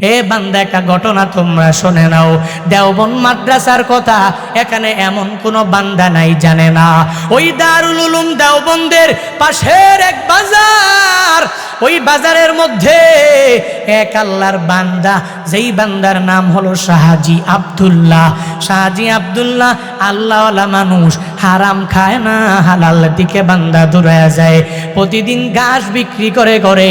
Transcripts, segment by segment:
হে বান্দা, একটা ঘটনা তোমরা শুনে নাও। দেওবন্দ মাদ্রাসার কথা এখানে এমন কোনো বান্দা নাই জানে না। ওই দারুল উলুম দেওবন্দের পাশের এক বাজার, ওই বাজারের মধ্যে এক আল্লাহর বান্দা, যেই বান্দার নাম হলো শাহজি আব্দুল্লাহ। শাহজি আব্দুল্লাহ আল্লাহওয়ালা মানুষ, হারাম খায় না, হালাল দিকে বান্দা দূরে যায়। প্রতিদিন ঘাস বিক্রি করে করে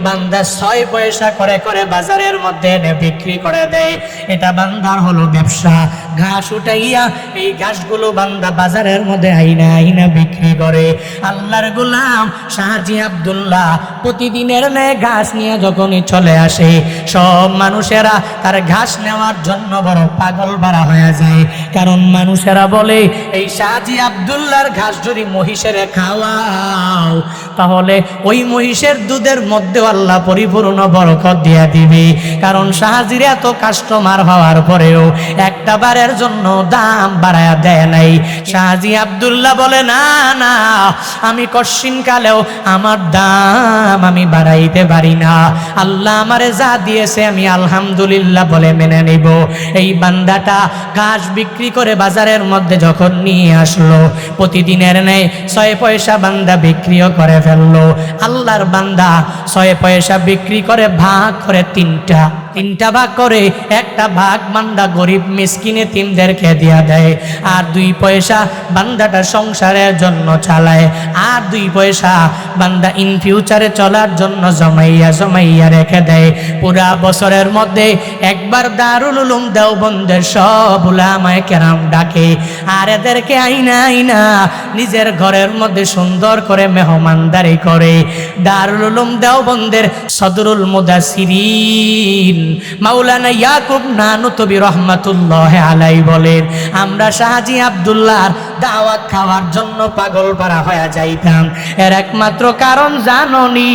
বান্দা 6 পয়সা করে করে বাজারের মধ্যে এনে বিক্রি করে দেয়। এটা বান্দার হলো ব্যবসা। ঘাস উঠাইয়া এই ঘাসগুলো বান্দা বাজারের মধ্যে আইনা আইনা বিক্রি করে। আল্লাহর গোলাম শাহজি আব্দুল্লাহ প্রতিদিনের ন্যায় ঘাস নিয়ে যখনই চলে আসে, সব মানুষেরা তার ঘাস নেওয়ার জন্য বড় পাগল বাড়া হয়ে যায়। কারণ মানুষেরা বলে, এই শাহজি আব্দুল্লাহর ঘাস যদি মহিষের খাওয়াও, তাহলে ওই মহিষের দুধের মধ্যে আল্লাহ পরিপূর্ণ বরকত দিয়া দিবে। কারণ শাহজির এত কাস্টমার হওয়ার পরেও একটা বারের জন্য দাম বাড়ায়া দেয় নাই। শাহজি আব্দুল্লাহ বলে, না না, আমি কশিনকালেও আমার দাম আমি বাড়াইতে পারি না। আল্লাহ আমারে যা দিয়েছে আমি আলহামদুলিল্লাহ বলে মেনে নিব। এই বান্দাটা ঘাস বিক্রি করে বাজারের মধ্যে যখন নিয়ে আসলো, প্রতিদিনের নেই 6 পয়সা বান্দা বিক্রিও করে ফেললো। আল্লাহর বান্দা 6 পয়সা বিক্রি করে ভাগ করে তিনটা ভাগ করে, একটা ভাগ বান্দা গরিব মিসকিন এতিমদেরকে দিয়া দেয়, আর 2 পয়সা বান্দাটা সংসারের জন্য চালায়, আর 2 পয়সা বান্দা ইন ফিউচারে চলার জন্য জমাইয়া রেখে দেয়। পুরা বছরের মধ্যে একবার দারুল উলুম দেওবন্দের সব উলামায়ে কেরাম ডাকে, আর এদেরকে আইনা আইনা নিজের ঘরের মধ্যে সুন্দর করে মেহমানদারি করে। দারুল উলুম দেওবন্দের সদরুল মুদাসসিরিন মাওলানা ইয়াকুব নানুতুবি রহমাতুল্লাহ আলাইহি বলেন, আমরা শাহজি আব্দুল্লাহর দাওয়াত খাওয়ার জন্য পাগল পারা হয়ে যাইতাম। এর একমাত্র কারণ জাননি,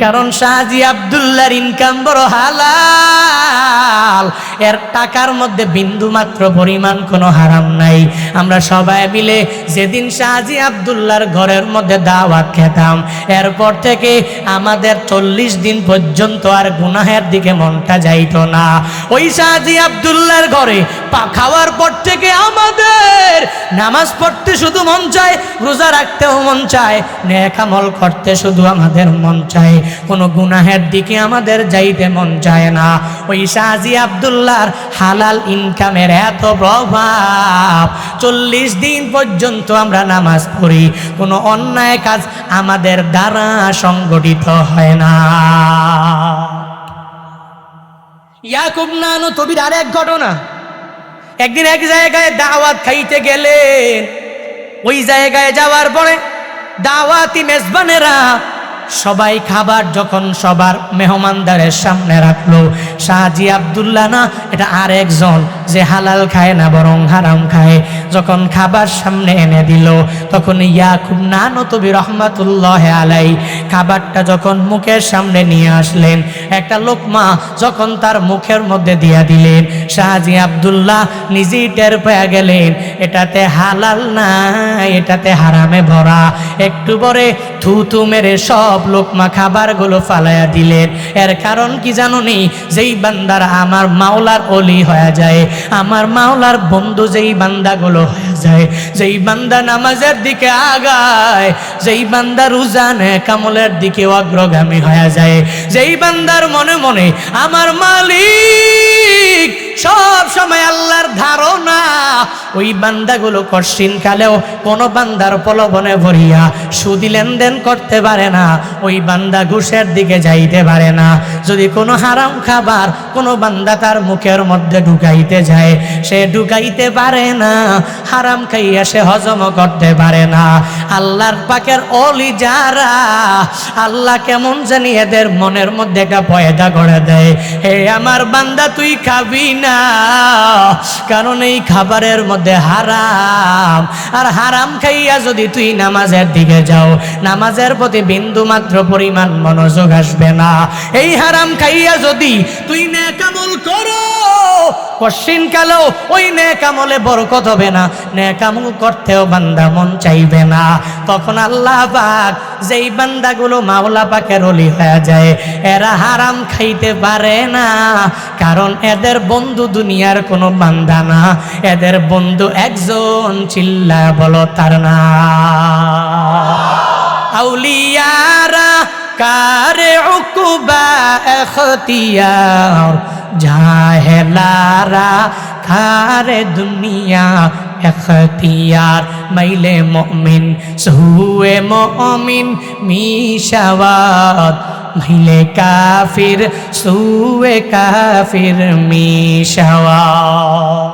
কারণ শাহজি আব্দুল্লাহর ইনকাম বড় হালাল, এর টাকার মধ্যে বিন্দু মাত্র পরিমাণ কোনো হারাম নাই। আমরা সবাই মিলে যেদিন শাহজি আব্দুল্লাহর ঘরের মধ্যে দাওয়াত খেতাম, এরপর থেকে আমাদের 40 দিন পর্যন্ত আর গুনাহের দিকে মনটা যাইতো না। ওই শাহজি আব্দুল্লাহর ঘরে খাওয়ার পর থেকে আমাদের নামাজ পড়তে শুধু মন চায়, রোজা রাখতেও মন চায়, নেক আমল করতে শুধু আমাদের মন চায়, কোনো গুনাহের দিকে আমাদের যাইতে মন চায় না। ওই শাহজি আব্দুল্লাহর হালাল ইনকামের এত প্রভাব, 40 দিন পর্যন্ত আমরা নামাজ পড়ি, কোনো অন্যায় কাজ আমাদের দ্বারা সংগঠিত হয় না। ইয়াকুব নানুতুবির আরেক ঘটনা, একদিন এক জায়গায় দাওয়াত খাইতে গেলেন। ওই জায়গায় যাওয়ার পরে দাওয়াতি মেজবানেরা সবাই খাবার যখন সবার মেহমানদারের সামনে রাখলো, শাহজি আব্দুল্লাহ না, এটা আরেকজন যে হালাল খায় না বরং হারাম খায়, যখন খাবার সামনে এনে দিল, তখন ইয়াকুব নানুতুবি রহমাতুল্লাহ আলাইহি খাবারটা যখন মুখের সামনে নিয়ে আসলেন, একটা লোকমা যখন তার মুখের মধ্যে দিয়া দিলেন, শাহজি আব্দুল্লাহ নিজেই টের পেয়ে গেলেন এটাতে হালাল না, এটাতে হারামে ভরা। একটু পরে থুতু মেরে সব লোকমা খাবারগুলো ফালাইয়া দিলেন। এর কারণ কি জানোনি? যেই বান্দারা আমার মাওলার ওলি হয়ে যায়, আমার মাওলার বন্ধু যেই বান্দাগুলো হয়ে যায়, যেই বান্দা নামাজের দিকে আগায়, যেই বান্দা রোজা নেক আমলের দিকে অগ্রগামী হয়ে যায়, যেই বান্দার মনে মনে আমার মালিক সব সময় আল্লাহর ধারণা, ওই বান্দাগুলো কঠিন কালেও কোনো বান্দার প্রলোভনে ভরিয়া সুদি লেনদেন করতে পারে না, ওই বান্দা ঘুষের দিকে যাইতে পারে না। যদি কোনো হারাম খাবার কোনো বান্দা তার মুখের মধ্যে ঢুকাইতে যায়, সে ঢুকাইতে পারে না, হারাম খাইয়া সে হজম করতে পারে না। আল্লাহর পাকের ওলি যারা, আল্লাহ কেমন জানি এদের মনের মধ্যে একটা পয়দা করে দেয়, হে আমার বান্দা তুই খাবি না, কারণ এই খাবারের মধ্যে হারাম। আর হারাম খাইয়া যদি তুই নামাজের দিকে যাও, নামাজের প্রতি বিন্দু মাত্র পরিমাণ মনোযোগ আসবে না। এই হারাম খাইয়া যদি তুই নেক আমল করো, কশিনকালেও ওই নেক আমলে বরকত হবে না, নেক আমল করতেও বান্দা মন চাইবে না। তখন আল্লাহ পাক যেই বান্দাগুলো মাওলা পাকের ওলি হয়ে যায়, এরা হারাম খাইতে পারে না, কারণ এদের বন্ধু দুনিয়ার কোনো বান্দা না, এদের বন্ধু একজন, চিল্লা বলো তার না। আউলিয়ারা কারে উকুবা এখতিয়ার, জাহেলারা খারে দুনিয়া এখতিয়ার। মাইলে মুমিন সুয়ে মুমিন মিশাওয়াত, মাইলে কাফির সুয়ে কাফির মিশাওয়াত।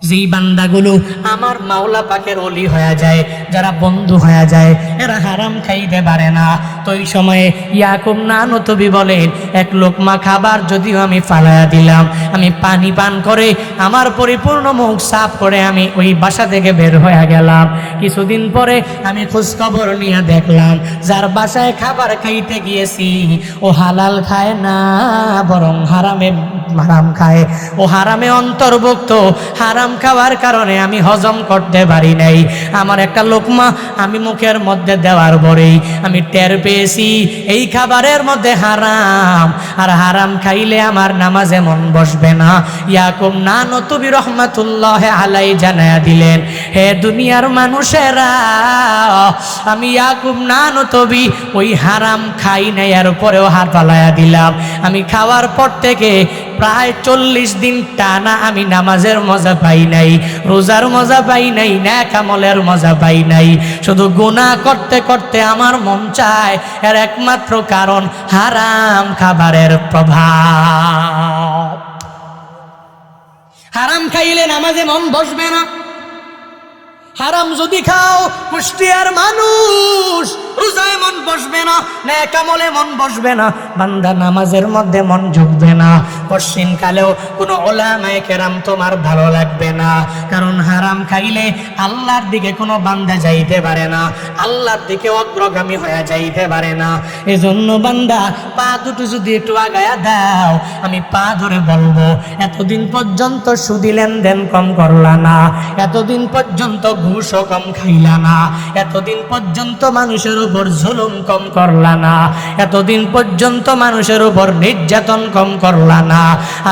যেই বান্দাগুলো আমার মাওলা পাকের ওলি হয়ে যায়, যারা বন্ধু হয়ে যায়, এরা হারাম খাইতে পারে না। তো এই সময়ে ইয়াকুব নানতবি বলেন, এক লোকমা খাবার যদিও আমি ফালাইয়া দিলাম, আমি পানি পান করে আমার পরিপূর্ণ মুখ সাফ করে আমি ওই বাসা থেকে বের হয়ে গেলাম। কিছুদিন পরে আমি খোঁজখবর নিয়ে দেখলাম, যার বাসায় খাবার খাইতে গিয়েছি ও হালাল খায় না, বরং হারাম খায়। ও হারামে অন্তর্ভুক্ত। হারাম খাওয়ার কারণে আমি হজম করতে পারি নাই। আমার একটা লোকমা আমি মুখের মধ্যে দেওয়ার পরেই আমি টের পেয়েছি এই খাবারের মধ্যে হারাম, আর হারাম খাইলে আমার নামাজে মন বসবে না। ইয়াকুব নানতবি রহমাতুল্লাহ আলাইহি জানায়া দিলেন, হে দুনিয়ার মানুষেরা, আমি ইয়াকুব নানতবি ওই হারাম খাই নাই, এর উপরেও হাত ফালাইয়া দিলাম। আমি খাওয়ার পর থেকে প্রায় 40 দিন টানা আমি নামাজের মজা পাই নাই, রোজার মজা পাই নাই, নেক আমলের মজা পাই নাই। শুধু গুনাহ করতে করতে আমার মন চায়, এর একমাত্র কারণ হারাম খাবারের প্রভাব। হারাম খাইলে নামাজে মন বসবে না। হারাম যদি খাও, কুষ্টিয়ার মানুষ, রোজায় মন বসবে না, নেক আমলে মন বসবে না, বান্দা নামাজের মধ্যে মন ঝুঁকবে না। পশ্চিমকালেও কোনো উলামায়ে কেরাম তোমার ভালো লাগবে না, কারণ হারাম খাইলে আল্লাহর দিকে কোনো বান্দা যাইতে পারে না, আল্লাহর দিকে অগ্রগামী হয়ে যাইতে পারে না। এজন্য বান্দা পা দুটো যদি একটু আগায়া দাও, আমি পা ধরে বলবো, এতদিন পর্যন্ত সুদি লেনদেন কম করলা না, এতদিন পর্যন্ত ঘুষও কম খাইলা না, এতদিন পর্যন্ত মানুষের উপর জুলুম কম করলা না, এতদিন পর্যন্ত মানুষের উপর নির্যাতন কম করলা না।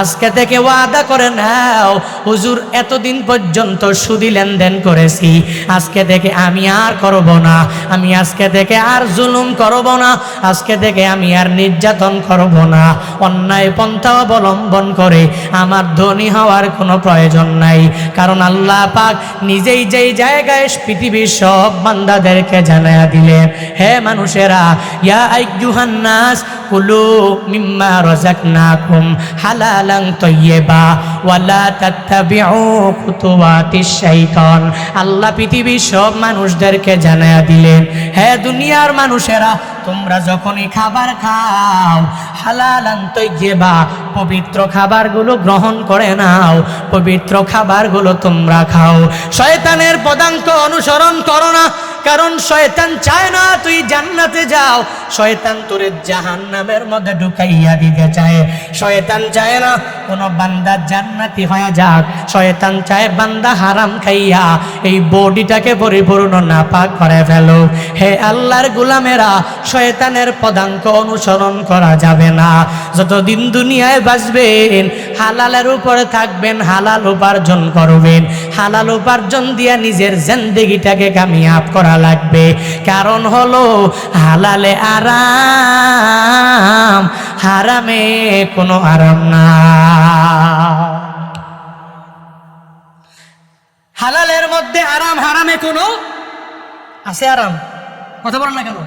আজকে থেকে ওয়াদা করে নাও, হুজুর এতদিন পর্যন্ত সুদি লেনদেন করেছি, আজকে থেকে আমি আর করব না, আমি আজকে থেকে আর জুলুম করব না, আজকে থেকে আমি আর নির্যাতন করব না। অন্যায় পন্থা অবলম্বন করে আমার ধনী হওয়ার কোনো প্রয়োজন নাই, কারণ আল্লাহ পাক নিজেই যেই জায়গায় পৃথিবীর সব বান্দাদেরকে জানায়া দিলেন, হে মানুষেরা, ইয়া আইয়ুহান নাস কুলু মিম্মা রাযাকনাকুম হালালান তাইয়্যিবা ওয়ালা তাত্তাবিউ খুতুওয়াতিশ শাইতান। আল্লাহ পৃথিবীর সব মানুষদেরকে জানায়া দিলেন, হে দুনিয়ার মানুষেরা, তোমরা যখনই খাবার খাও, হালালান তাইয়্যিবা, পবিত্র খাবারগুলো গ্রহণ করে নাও, পবিত্র খাবারগুলো তোমরা খাও। শয়তানের পদাঙ্ক অনুসরণ করো না, কারণ শয়তান চায় না তুই জান্নাতে যাও, শয়তান তোরে জাহান্নামের মধ্যে ঢুকাইয়া দিতে চায়। শয়তান চায় না কোনো বান্দা জান্নাতি হয়ে যাক, শয়তান চায় বান্দা হারাম খাইয়া এই বডিটাকে পরিপূর্ণ নাপাক করে ফেলো। হে আল্লাহর গোলামেরা, শয়তানের পদাঙ্ক অনুসরণ করা যাবে না। যতদিন দুনিয়ায় বাঁচবেন হালালের উপরে থাকবেন, হালাল উপার্জন করবেন, হালাল উপার্জন দিয়া নিজের জিন্দেগিটাকে কামিয়াব করা লাগবে। কারণ হলো হালালে আরাম, হারামে কোনো আরাম না। হালালের মধ্যে আরাম, হারামে কোনো আছে আরাম? কথা বলেন না কেন?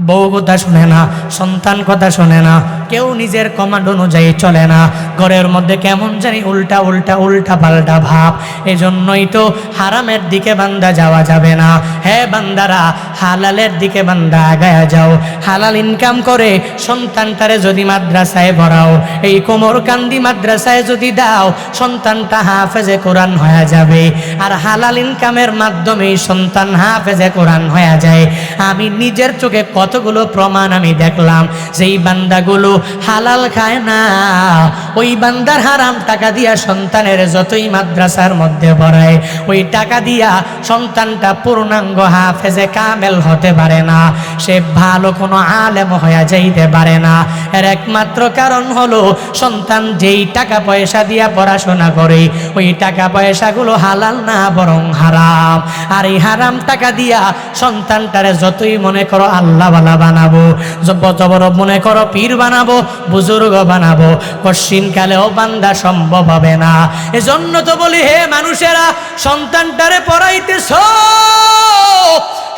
বউ কথা শুনে না, সন্তান কথা শুনে না, কেউ নিজের কমান্ড অনুযায়ী চলে না, ঘরের মধ্যে কেমন জানি উল্টা উল্টা উল্টা পাল্টা ভাব। এজন্যই তো হারামের দিকে বান্দা যাওয়া যাবে না। হে বান্দারা, হালালের দিকে বান্দা আগায়া যাও। হালাল ইনকাম করে সন্তানটারে যদি মাদ্রাসায় পড়াও, এই কোমরকান্দি মাদ্রাসায় যদি দাও, সন্তানটা হাফেজে কোরআন হয়ে যাবে। আর হালাল ইনকামের মাধ্যমে সন্তান হাফেজে কোরআন হয়ে যায়। আমি নিজের চোখে কতগুলো প্রমাণ আমি দেখলাম, যেই বান্দাগুলো হালাল খায় না, ওই ওই বান্দার হারাম টাকা দিয়া সন্তানের যতই মাদ্রাসার মধ্যে পড়ায়, ওই টাকা দিয়া সন্তানটা পূর্ণাঙ্গ হাফেজে কামেল হতে পারে না, সে ভালো কোনো আলেম হয়ে যাইতে পারে না। এর একমাত্র কারণ হলো সন্তান যেই টাকা পয়সা দিয়া পড়াশোনা করে ওই টাকা পয়সাগুলো হালাল না বরং হারাম। আর এই হারাম টাকা দিয়া সন্তানটারে যতই মনে করো আল্লাহওয়ালা বানাবো, জবর মনে করো পীর বানাবো, বুজুর্গ বানাবো, কশিনকালেও বান্দা সম্ভব হবে না। এজন্য তো বলি, হে মানুষেরা, সন্তানটারে পড়াইতেছ,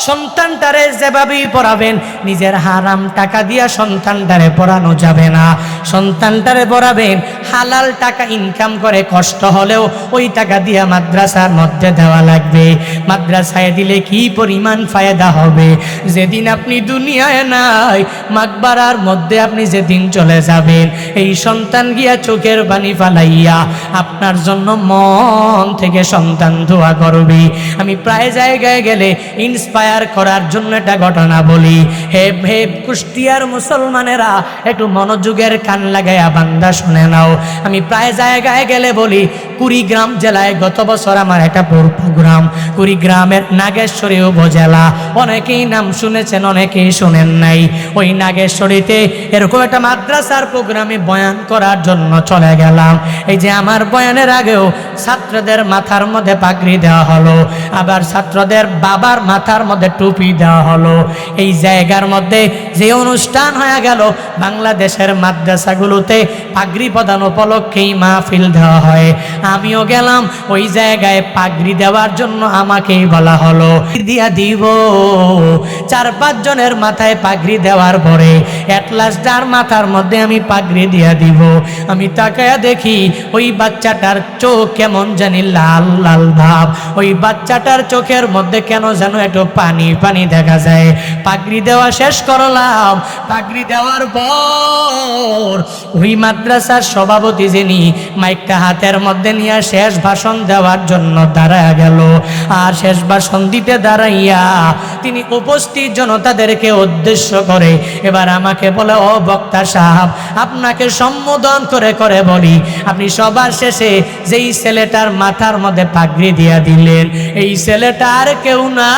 সন্তানটারে যেভাবেই পড়াবেন, নিজের হারাম টাকা দিয়া সন্তানটারে পড়ানো যাবে না। সন্তানটারে পড়াবেন হালাল টাকা ইনকাম করে, কষ্ট হলেও ওই টাকা দিয়া মাদ্রাসার মধ্যে দেওয়া লাগবে। মাদ্রাসায় দিলে কি পরিমাণ ফায়দা হবে, যেদিন আপনি দুনিয়ায় নাই, মাকবারার মধ্যে আপনি যেদিন চলে যাবেন, এই সন্তান গিয়া চোখের পানি ফালাইয়া আপনার জন্য মন থেকে সন্তান দোয়া করবে। আমি প্রায় জায়গায় গেলে ইন্সপায়ার করার জন্য একটা ঘটনা বলি। হে হে কুষ্টিয়ার মুসলমানেরা, একটু মনোযোগের কান লাগাইয়া বান্দা শুনে নাও। আমি প্রায় জায়গায় গেলে বলি, কুড়িগ্রাম জেলায় গত বছর আমার একটা প্রোগ্রাম, কুড়িগ্রামের নাগেশ্বরী উপজেলা, অনেকেই নাম শুনেছেন, অনেকেই শুনেন নাই। ওই নাগেশ্বরীতে এরকম একটা মাদ্রাসার প্রোগ্রামে বয়ান করার জন্য চলে গেলাম। এই যে আমার বয়ানের আগেও ছাত্রদের মাথার মধ্যে পাগড়ি দেওয়া হলো, আবার ছাত্রদের বাবার মাথার মধ্যে টুপি দেওয়া হলো। এই জায়গার মধ্যে যে অনুষ্ঠান হয়ে গেল, বাংলাদেশের মাদ্রাসাগুলোতে পাগড়ি প্রদান উপলক্ষেই মাহফিল দেওয়া হয়। আমিও গেলাম ওই জায়গায় পাগড়ি দেওয়ার জন্য, আমাকেই বলা হলো দিয়া দিব। 4-5 জনের মাথায় পাগড়ি দেওয়ার পরে এটলাস্ট যার মাথার মধ্যে আমি পাগড়ি দিয়া দিব, আমি তাকায়া দেখি ওই বাচ্চাটার চোখ কেমন জানি লাল লাল ভাব, ওই বাচ্চাটার চোখের মধ্যে কেন যেন একটু পানি পানি দেখা যায়। পাগড়ি দেওয়া শেষ করলাম, পাগড়ি দেওয়ার পর ওই মাদ্রাসার সভাপতি যিনি মাইকটা হাতের মধ্যে নিয়ে শেষ ভাষণ দেওয়ার জন্য দাঁড়ায় গেল। আর শেষ ভাষণ দিতে দাঁড়াইয়া তিনি উপস্থিত জনতাদেরকে উদ্দেশ্য করে এবার আমাকে বলে, ও বক্তা সাহেব, আপনাকে সম্বোধন করে করে বলি, আপনি সবার শেষে যেই ছেলেটার মাথার মধ্যে পাগড়ি দিয়া দিলেন, এই ছেলেটা আর কেউ না,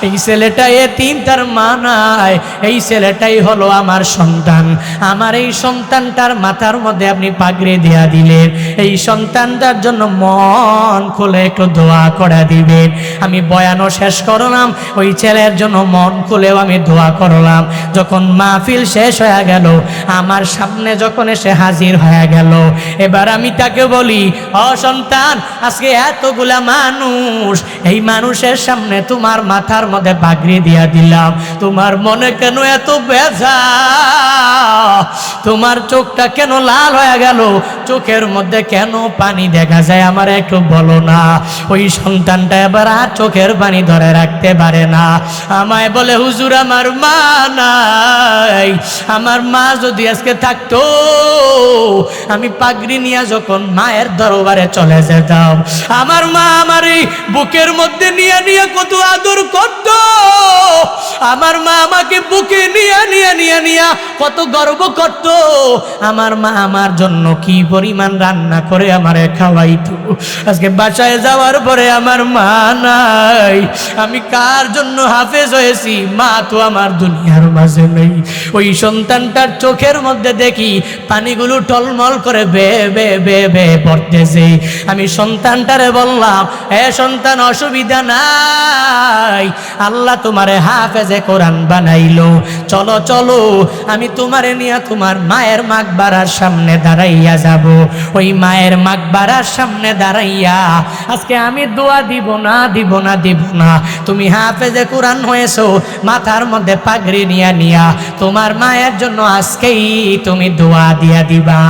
এই ছেলেটা এতিম, তার মা নাই, এই ছেলেটাই হলো আমার সন্তান। আমার এই সন্তানটার মাথার মধ্যে আপনি পাগড়ি দিয়া দিলেন, এই সন্তানটার জন্য মন খুলে একটু দোয়া করে দিবেন। আমি বয়ানও শেষ করলাম, ওই ছেলের জন্য মন খুলেও আমি দোয়া করলাম। যখন মাহফিল শেষ হয়ে গেল, আমার সামনে যখন এসে হাজির হয়ে গেল, এবার আমি তাকে বলি, ও সন্তান, আজকে এতগুলা মানুষ, এই মানুষের সামনে তোমার মাথার মধ্যে পাগড়ি দিয়া দিলাম, তোমার মনে কেন এত ব্যথা, তোমার চোখটা কেন লাল হয়ে গেল, চোখের মধ্যে কেন পানি দেখা যায়, আমার একটু বলো না। ওই সন্তানটা এবার আর চোখের পানি ধরে রাখতে পারে না, আমায় বলে, হুজুর, আমার মা নাই, আমার মা যদি আজকে থাকতো, আমি পাগড়ি নিয়ে যখন মায়ের দরবারে চলে যেতাম, আমার মা আমার এই বুকের মধ্যে নিয়ে নিয়ে কত আদর করত, আমার মা আমাকে বুকে নিয়ে নিয়ে নিয়ে নিয়ে কত গর্ব করত, আমার মা আমার জন্য কি পরিমাণ রান্না করে আমারে খাওয়াইতো। আজকে বাসায় যাওয়ার পরে আমার মা নাই, আমি কার জন্য হাফেজ হয়েছি, মা তো আমার দুনিয়ার মাঝে নেই। ওই সন্তানটার চোখের মধ্যে দেখি পানিগুলো টলমল করে বে বে বে বে পড়তেছে। আমি সন্তানটারে বললাম, হে সন্তান, অসুবিধা নাই, আল্লাহ তোমারে হাফেজে কোরআন বানাইলো, চলো চলো, আমি তোমারে নিয়ে তোমার মায়ের মাকবারার সামনে দাঁড়াইয়া যাব। ওই মায়ের মাকবারার সামনে দাঁড়াইয়া আজকে আমি দোয়া দিব না দিব না দিব না, তুমি হাফেজে কোরআন হয়েছো, মাথার মধ্যে পাগড়ি নিয়া নিয়া তোমার মায়ের জন্য আজকেই তুমি দোয়া দিয়া দিবা।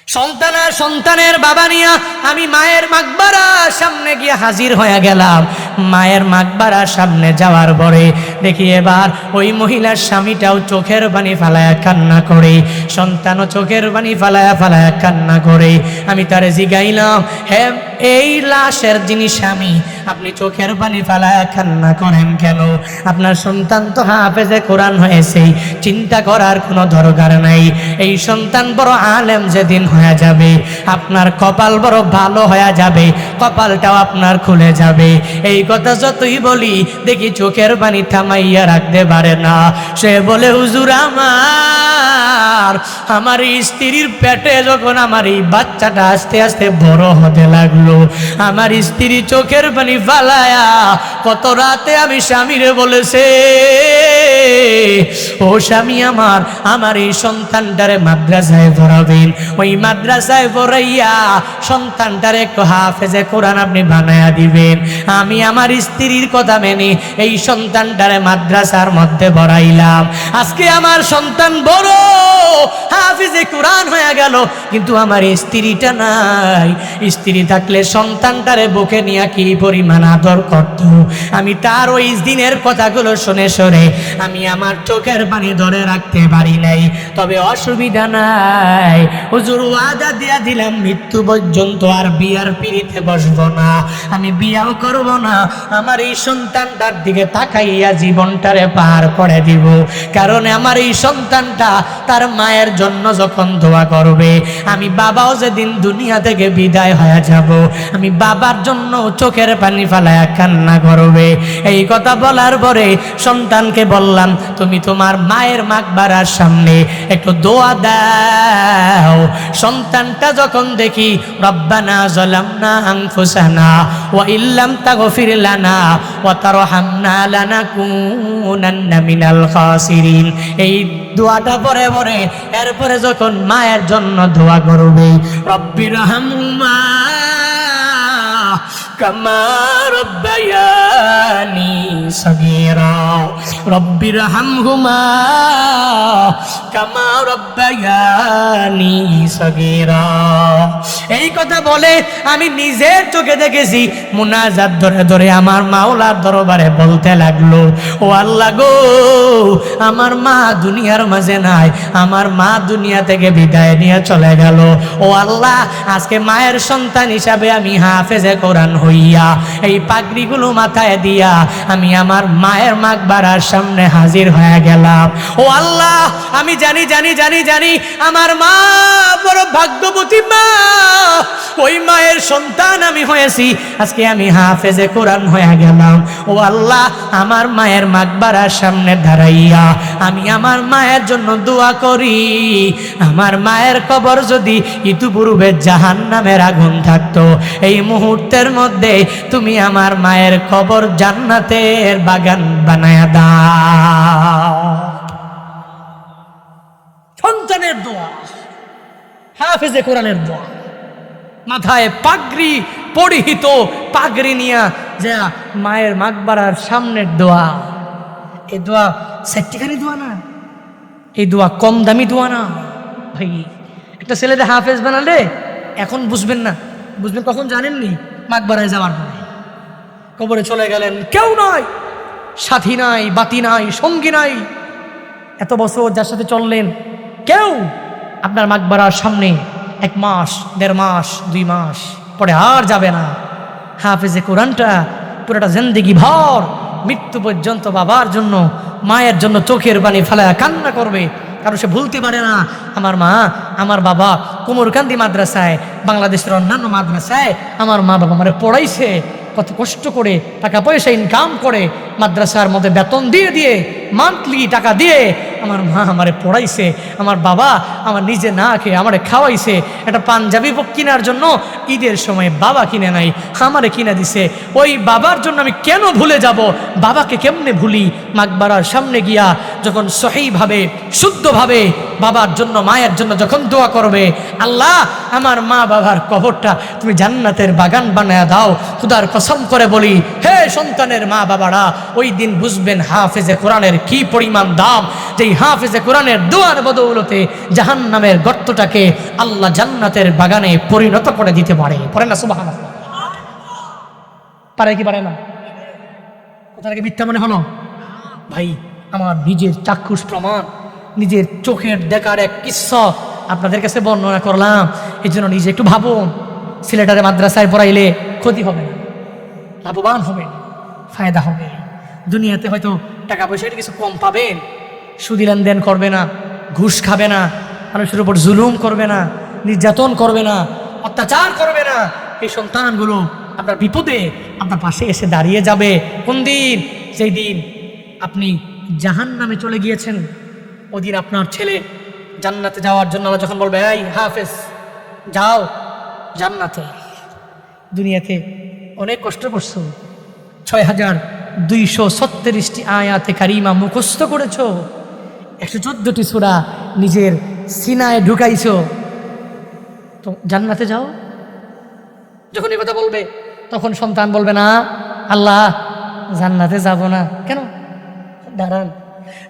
সন্তান আর সন্তানের বাবা নিয়া আমি মায়ের মাকবারার সামনে গিয়ে হাজির হয়ে গেলাম। মায়ের মাকবারার সামনে যাওয়ার পরে দেখি এবার ওই মহিলার স্বামীটাও চোখের পানি ফালায়া কান্না করে, সন্তানও চোখের পানি ফালায়া ফালায়া কান্না করে। আমি তারে জিগাইলাম, হে এই লাশের যিনি স্বামী, আপনি চোখের পানি ফেলায় কান্না করেন কেন? আপনার সন্তান তো হাফেজে কোরআন হয়েছে, চিন্তা করার কোনো দরকার নাই। এই সন্তান বড় আলেম যেদিন হয়ে যাবে, আপনার কপাল বড় ভালো হয়ে যাবে, কপালটাও আপনার খুলে যাবে। এই কথা যতই বলি দেখি চোখের পানি থামাইয়া রাখতে পারে না। সে বলে, হুজুর আমার স্ত্রীর পেটে যখন আমার এই বাচ্চাটা আস্তে আস্তে বড় হতে লাগলো, আমার স্ত্রী চোখের পানি ফালায়া কত রাতে আমি স্বামীরে বলেছে, ও স্বামী আমার এই সন্তানটারে মাদ্রাসায় পড়াবেন, ওই মাদ্রাসায় পড়াইয়া সন্তানটারে একটু হাফেজে কোরআন আপনি বানায়া দিবেন। আমি আমার স্ত্রীর কথা মেনে এই সন্তানটারে মাদ্রাসার মধ্যে পড়াইলাম। আজকে আমার সন্তান বড় হাফেজে কোরআন হয়ে গেল, কিন্তু আমার স্ত্রীটা নাই। স্ত্রী থাকলে সন্তানটারে বুকে নিয়ে কি পরিমাণ আদর করত। আমি তার ওই দিনের কথাগুলো শুনে সরে আমি আমার চোখের পানি ধরে রাখতে পারি নাই। তবে অসুবিধা নাই, হুজুর ওয়াদা দিয়া দিলাম মৃত্যু পর্যন্ত আর বিয়ার পিড়িতে বসবো না, আমি বিয়াও করব না। আমার এই সন্তানটার দিকে তাকাইয়া জীবনটারে পার করে দিব। কারণ আমার এই সন্তানটা তার মায়ের জন্য যখন দোয়া করবে, আমি বাবাও যেদিন দুনিয়া থেকে বিদায় হয়ে যাব, আমি বাবার জন্য চোখের পানি ফালায়া কান্না করবে। এই কথা বলার পরে সন্তানকে বললাম, তুমি তোমার মায়ের মাকবারার সামনে একটু দোয়া দাও। সন্তানটা যখন দেখি রব্বানা যালামনা আনফুসানা ওয়া ইল্লাম তাগফির লানা ওয়া তারহামনা লানাকুনান্না মিনাল খাসিরিন, এই দোয়াটা পরে পরে এরপরে যখন মায়ের জন্য দোয়া করবে, রব্বির হামহুমা কামা রব্বায়ানি সগীরা, রব্বির হামহুমা কামা রব্বায়ানি সগীরা। এই কথা বলে আমি নিজের চোখে দেখেছি মুনাজাত ধরে ধরে আমার মাওলার দরবারে বলতে লাগলো, ও আল্লাহ গো, আমার মা দুনিয়ার মাঝে নাই, আমার মা দুনিয়া থেকে বিদায় নিয়ে চলে গেল। ও আল্লাহ, আজকে মায়ের সন্তান হিসাবে আমি হাফেজে কোরআন হইয়া এই পাগড়িগুলো মাথায় দিয়া আমি আমার মায়ের মাকবারার সামনে হাজির হয়ে গেলাম। ও আল্লাহ, আমি জানি জানি জানি জানি আমার মা বড় ভাগ্যবতী মা, ওই মায়ের সন্তান আমি হয়েছি, আজকে আমি হাফেজে কোরআন হয়ে গেলাম। ও আল্লাহ, আমার মায়ের মাকবারার সামনে দাঁড়াইয়া আমি আমার মায়ের জন্য দোয়া করি, আমার মায়ের কবর যদি ইতিপূর্বে জাহান্নামের আগুন থাকতো, এই মুহূর্তের মধ্যে তুমি আমার মায়ের কবর জান্নাতের বাগান বানায়া দাও। সন্তানের দোয়া, হাফেজে কোরআনের দোয়া, মাথায় পাগড়ি পরিহিত, পাগড়ি নিয়া যে মায়ের মাকবারার সামনের দোয়া। এই দোয়া সেটিখানি দোয়া না, এই দোয়া কম দামি দোয়া না ভাই। একটা ছেলেদের হাফেজ বানালে এখন বুঝবেন না, বুঝবেন কখন জানেননি? মাকবারায় যাওয়ার পরে। কবরে চলে গেলেন, কেউ নাই, সাথী নাই, বাতি নাই, সঙ্গী নাই, এত বছর যার সাথে চললেন, কেউ আপনার মাকবারার সামনে 1 মাস, 1.5 মাস, 2 মাস পরে আর যাবে না। হাফেজে কোরআনটা পুরোটা জিন্দেগি ভর মৃত্যু পর্যন্ত বাবার জন্য, মায়ের জন্য চোখের পানি ফেলায়া কান্না করবে। কারণ সে ভুলতে পারে না, আমার মা, আমার বাবা কুমোরকান্দি মাদ্রাসায়, বাংলাদেশের অন্যান্য মাদ্রাসায় আমার মা বাবা আমারে পড়াইছে, কত কষ্ট করে টাকা পয়সা ইনকাম করে মাদ্রাসার মধ্যে বেতন দিয়ে দিয়ে মান্থলি টাকা দিয়ে আমার মা আমারে পড়াইছে, আমার বাবা আমার নিজে না খেয়ে আমারে খাওয়াইছে। একটা পাঞ্জাবি কেনার জন্য ঈদের সময় বাবা কিনে নাই, আমারে কিনে দিছে। ওই বাবার জন্য আমি কেন ভুলে যাব? বাবাকে কেমনে ভুলি? মাকবারার সামনে গিয়া যখন সহিভাবে শুদ্ধভাবে বাবার জন্য, মায়ের জন্য যখন দোয়া করবে, আল্লাহ আমার মা বাবার কবরটা তুমি জান্নাতের বাগান বানায়া দাও। খুদার কসম করে বলি, হে সন্তানের মা বাবারা, ওই দিন বুঝবেন হাফেজে কোরআনের কি পরিমাণ দাম। যেই হাফেজে কোরআনের দোয়ার বদৌলতে জাহান্নামের গর্তটাকে আল্লাহ জান্নাতের বাগানে পরিণত করে দিতে পারে। পারে না? সুবহানাল্লাহ। পারে কি পারে না? কথা নাকি মিথ্যা মনে হলো? ভাই, আমার নিজের চাক্ষুষ প্রমাণ, নিজের চোখের দেখার এক কিস্সা আপনাদের কাছে বর্ণনা করলাম। এই জন্য নিজে একটু ভাবুন, ছেলেটারে মাদ্রাসায় পড়াইলে ক্ষতি হবে না, লাভবান হবেন, ফায়দা হবে। দুনিয়াতে হয়তো টাকা পয়সা কিছু কম পাবেন, সুদি লেনদেন করবে না, ঘুষ খাবে না, মানুষের উপর জুলুম করবে না, নির্যাতন করবে না, অত্যাচার করবে না। এই সন্তানগুলো আপনার বিপদে আপনার পাশে এসে দাঁড়িয়ে যাবে। কোন দিন? যেই দিন আপনি জাহান্নামে চলে গিয়েছেন, ওই দিন আপনার ছেলে জান্নাতে যাওয়ার জন্য আল্লাহ যখন বলবে, এই হাফেজ যাও জান্নাতে। দুনিয়াতে অনেক কষ্ট করছো, 6236টি আয়াতে কারিমা মুখস্থ করেছ, 114টি সূরা নিজের সিনায় ঢুকাইছো, তো জান্নাতে যাও। যখন এই কথা বলবে তখন সন্তান বলবে, না আল্লাহ জান্নাতে যাব না। কেন? দাঁড়ান,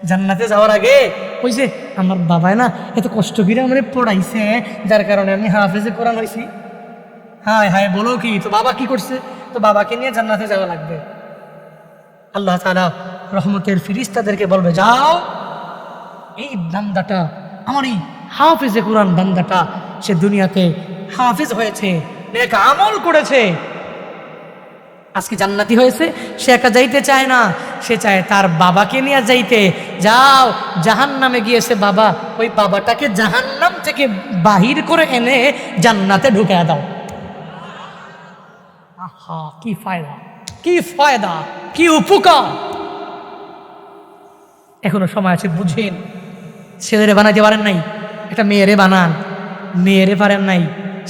জান্নাতে যাওয়ার আগে ওই যে আমার বাবায় না এত কষ্ট করে আমার পড়াইছে, যার কারণে আমি হাফেজে কোরআন হয়েছি। হায় হায় বলো কি, তো বাবা কি করছে? তো বাবাকে নিয়ে জান্নাতে যাওয়া লাগবে। আল্লাহ তাআলা রহমতের ফিরিস্তাদেরকে বলবে, যাও, এই বান্দাটা আমার এই হাফেজে কোরআন বান্দাটা, সে দুনিয়াতে হাফেজ হয়েছে, নেক আমল করেছে, আজকে জান্নাতি হয়েছে। সে একা যাইতে চায় না, সে চায় তার বাবাকে নিয়ে যাইতে। যাও, জাহান্নামে গিয়েছে বাবা, ওই বাবাটাকে জাহান্নাম থেকে বাহির করে এনে জান্নাতে ঢুকে দাও। আহা, কি ফায়দা, কি ফায়দা, কি উপকার। এখনো সময় আছে, বুঝেন। ছেলেরে বানাইতে পারেন নাই, একটা মেয়েরে বানান। মেয়েরে পারেন নাই,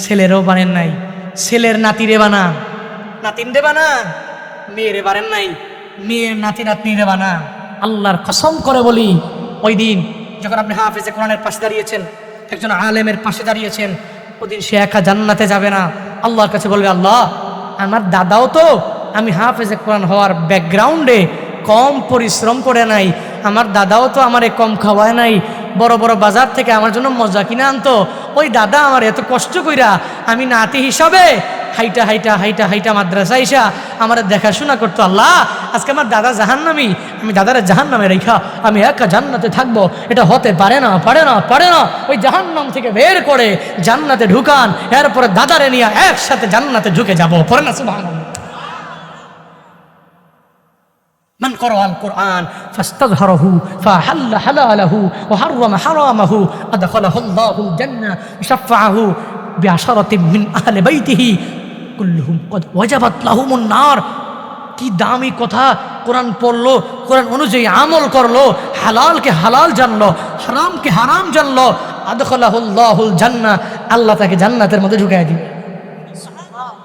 ছেলেরও পারেন নাই, ছেলের নাতিরে বানান, নাতিনরে বানান। মেয়েরে পারেন নাই, মেয়ের নাতি নাতনিরে বানান। আল্লাহর কসম করে বলি, ওই দিন যখন আপনি হাফেজে কোরআনের পাশে দাঁড়িয়েছেন, একজন আলেমের পাশে দাঁড়িয়েছেন, ওই দিন সে একা জান্নাতে যাবে না। আল্লাহর কাছে বলবে, আল্লাহ আমার দাদাও তো আমি হাফেজে কোরআন হওয়ার ব্যাকগ্রাউন্ডে কম পরিশ্রম করে নাই, আমার দাদাও তো আমারে কম খাওয়ায় নাই, বড় বড় বাজার থেকে আমার জন্য মজা কিনে আনতো। ওই দাদা আমার এত কষ্ট কইরা আমি নাতি হিসাবে হাইটা হাইটা হাইটা হাইটা মাদ্রাসা ইসা আমার দেখাশোনা করতো। আল্লাহ আজকে আমার দাদা জাহান্নামী, আমি দাদারা জাহান্নামে রেখা আমি একা জান্নাতে থাকবো, এটা হতে পারে না, পারে না, পারে না। ওই জাহান্নাম থেকে বের করে জান্নাতে ঢুকান, এরপরে দাদারে নিয়ে একসাথে জান্নাতে ঢুকে যাবো। পড়ে না সুবহানাল্লাহ। من قرأ القرآن فاستظهره فحل حلاله وحرم حرامه أدخله الله الجنة وشفعه بعشرة من أهل بيته كلهم قد وجبت لهم النار। কি দামি কথা! কোরআন পড়লো, কোরআন অনুযায়ী আমল করলো, হালালকে হালাল জানলো, হারামকে হারাম জানলো, আদখালাহুল্লাহুল জান্নাহ, আল্লাহ তাকে জান্নাতের মধ্যে ঢুকায় দিবে।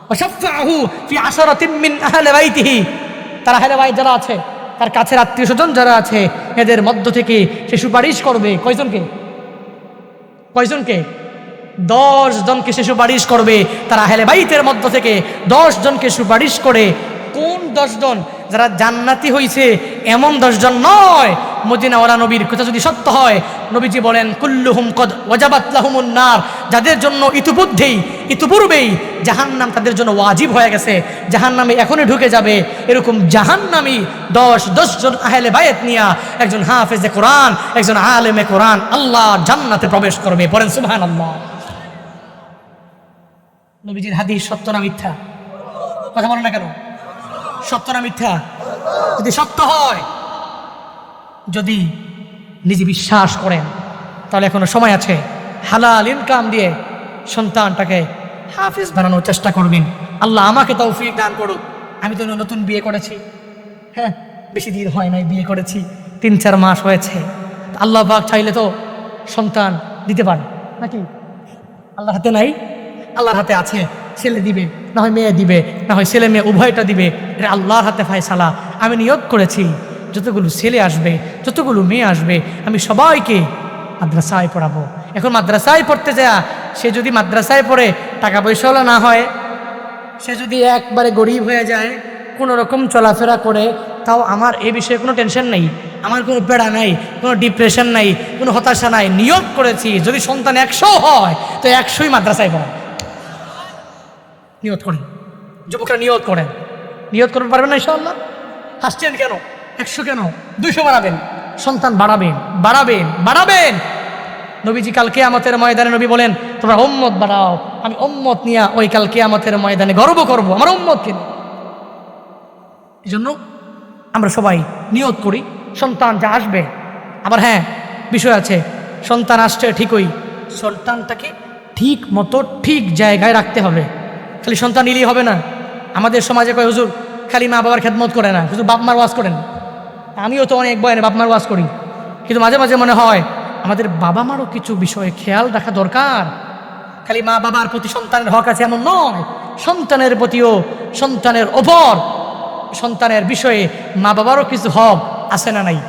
ওয়াশাফাহু ফি আশরাতিন মিন আহলি বাইতিহি, তার আহলে বাইত যারা আছে, তার কাছের আত্মীয় স্বজন যারা আছে, এদের মধ্য থেকে সে সুপারিশ করবে। কয়জনকে? কয়জনকে? 10 জনকে সে সুপারিশ করবে। তার আহলে বাইতের মধ্য থেকে 10 জনকে সুপারিশ করে। কোন 10 জন? যারা জান্নাতি হইছে এমন 10 জন নয়। মদিনাওয়ালা নবীর কথা যদি সত্য হয়, নবীজি বলেন কুল্লুহুম কদ ওয়াজাবাত লাহুমুন নার, যাদের জন্য ইতিপূর্বেই জাহান্নাম তাদের জন্য ওয়াজিব হয়ে গেছে, জাহান্নামে এখনই ঢুকে যাবে, এরকম জাহান্নামী 10 জন আহলে বায়াত নিয়া একজন হাফেজে কোরআন, একজন আলেমে কোরআন আল্লাহ জান্নাতে প্রবেশ করবে। পড়েন সুবহানাল্লাহ। নবীজির হাদিস সত্য না মিথ্যা? কথা বলেন না কেন? সত্য না মিথ্যা? যদি সত্য হয়, যদি নিজে বিশ্বাস করেন, তাহলে এখনো সময় আছে। হালাল ইনকাম দিয়ে সন্তানটাকে হাফেজ বানানোর চেষ্টা করবেন। আল্লাহ আমাকে তৌফিক দান করুক। আমি তো নতুন বিয়ে করেছি, হ্যাঁ বেশি দিন হয় নাই, বিয়ে করেছি 3-4 মাস হয়েছে। আল্লাহ পাক চাইলে তো সন্তান দিতে পারে নাকি? আল্লাহর হাতে নাই? আল্লাহর হাতে আছে। ছেলে দিবে, না হয় মেয়ে দিবে, না হয় ছেলে মেয়ে উভয়টা দিবে, এটা আল্লাহর হাতে ফায়সালা। আমি নিয়ত করেছি যতগুলো ছেলে আসবে, যতগুলো মেয়ে আসবে, আমি সবাইকে মাদ্রাসায় পড়াবো। এখন মাদ্রাসায় পড়তে যায়, সে যদি মাদ্রাসায় পড়ে টাকা পয়সাওয়ালা না হয়, সে যদি একবারে গরিব হয়ে যায়, কোনো রকম চলাফেরা করে, তাও আমার এ বিষয়ে কোনো টেনশন নেই, আমার কোনো পেড়া নাই, কোনো ডিপ্রেশন নাই, কোনো হতাশা নাই। নিয়ত করেছি যদি সন্তান 100 হয় তো 100ই মাদ্রাসায় পড়ে। নিয়ত করেন, যুবকরা নিয়ত করেন। নিয়ত করতে পারবেন না ইনশাআল্লাহ? হাসছেন কেন? 100 কেন? 200 বাড়াবেন। সন্তান বাড়াবেন, বাড়াবেন, বাড়াবেন। নবীজি কাল কিয়ামতের ময়দানে নবী বলেন, তোমরা উম্মত বাড়াও, আমি উম্মত নিয়ে ওই কাল কিয়ামতের ময়দানে গর্ব করব আমার উম্মতকে নিয়ে। এই জন্য আমরা সবাই নিয়ত করি সন্তান যা আসবে। আবার হ্যাঁ, বিষয় আছে, সন্তান আসছে ঠিকই, সন্তানটাকে ঠিক মতো ঠিক জায়গায় রাখতে হবে। খালি সন্তান নিলেই হবে না। আমাদের সমাজে কয় হুজুর খালি মা বাবার খেদমত করে না, হুজুর বাপ মার ওয়াজ করেন। আমিও তো অনেক বয়ানে বাপ মার ওয়াজ করি, কিন্তু মাঝে মাঝে মনে হয় আমাদের বাবা মারও কিছু বিষয়ে খেয়াল রাখা দরকার। খালি মা বাবার প্রতি সন্তানের হক আছে এমন নয়, সন্তানের প্রতিও, সন্তানের ওপর, সন্তানের বিষয়ে মা বাবারও কিছু হক আছে না নাই?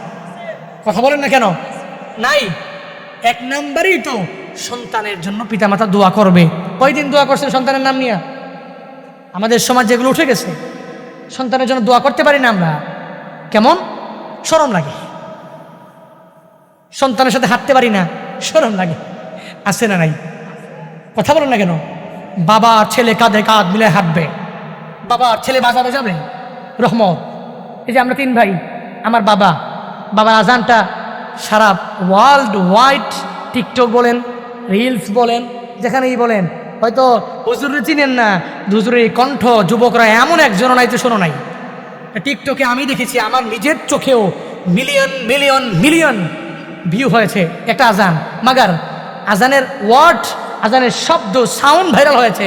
কথা বলেন না কেন? নাই। এক নাম্বারই তো সন্তানের জন্য পিতামাতা দোয়া করবে। কয়দিন দোয়া করছেন সন্তানের নাম নিয়ে? আমাদের সমাজ যেগুলো উঠে গেছে, সন্তানের জন্য দোয়া করতে পারি না আমরা। কেমন শরম লাগে, সন্তানের সাথে হাঁটতে পারি না, শরম লাগে, আছে না নাই? কথা বলেন না কেন? বাবা আর ছেলে কাঁধে কাঁধ মিলে হাঁটবে, বাবা আর ছেলে বাজারে যাবে, রহমত। এই যে আমরা 3 ভাই, আমার বাবার আজানটা সারা ওয়ার্ল্ড ওয়াইড, টিকটক বলেন, রিলস বলেন, যেখানেই বলেন, হয়তো হুজুরে চিনেন না, হুজুরের কণ্ঠ যুবকরা এমন একজন নাই তো শোনো নাই। টিকটকে আমি দেখেছি, আমার নিজের চোখেও মিলিয়ন মিলিয়ন মিলিয়ন ভিউ হয়েছে একটা আজান, মাগার আজানের ওয়ার্ড, আজানের শব্দ, সাউন্ড ভাইরাল হয়েছে।